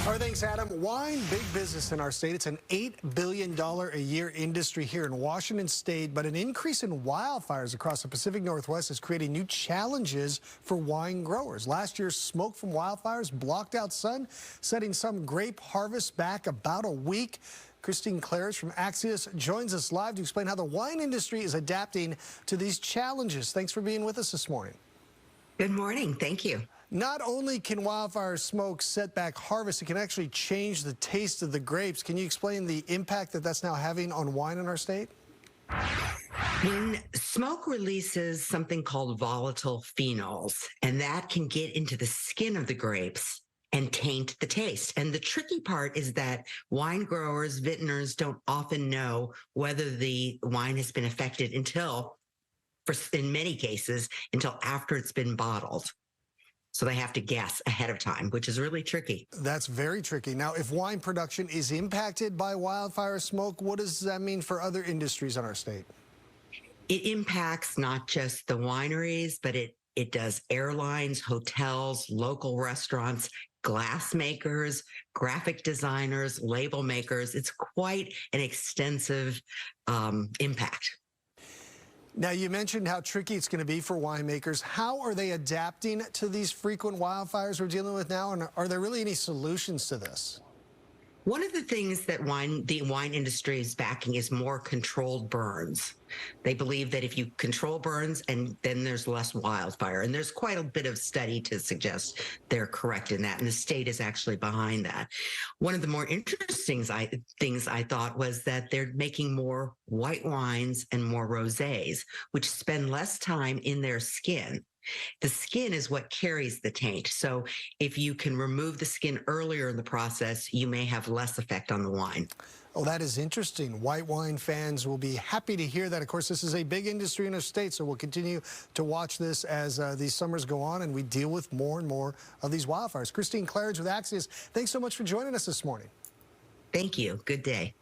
All right, thanks, Adam. Wine, big business in our state. It's an $8 billion a year industry here in Washington state, but an increase in wildfires across the Pacific Northwest is creating new challenges for wine growers. Last year's smoke from wildfires blocked out sun, setting some grape harvests back about a week. Christine Claridge from Axios joins us live to explain how the wine industry is adapting to these challenges. Thanks for being with us this morning. Good morning. Thank you. Not only can wildfire smoke set back harvest, it can actually change the taste of the grapes. Can you explain the impact that that's now having on wine in our state? When smoke releases something called volatile phenols, and that can get into the skin of the grapes and taint the taste. And the tricky part is that wine growers, vintners don't often know whether the wine has been affected until, in many cases, until after it's been bottled. So they have to guess ahead of time, which is really tricky. That's very tricky. Now, if wine production is impacted by wildfire smoke, what does that mean for other industries in our state? It impacts not just the wineries, but it does airlines, hotels, local restaurants, glass makers, graphic designers, label makers. It's quite an extensive impact. Now, you mentioned how tricky it's going to be for winemakers. How are they adapting to these frequent wildfires we're dealing with now? And are there really any solutions to this? One of the things that the wine industry is backing is more controlled burns. They believe that if you control burns, and then there's less wildfire. And there's quite a bit of study to suggest they're correct in that. And the state is actually behind that. One of the more interesting things I thought was that they're making more white wines and more rosés, which spend less time in their skin. The skin is what carries the taint. So if you can remove the skin earlier in the process, you may have less effect on the wine. Oh, that is interesting. White wine fans will be happy to hear that. Of course, this is a big industry in our state, so we'll continue to watch this as these summers go on and we deal with more and more of these wildfires. Christine Claridge with Axios, thanks so much for joining us this morning. Thank you. Good day.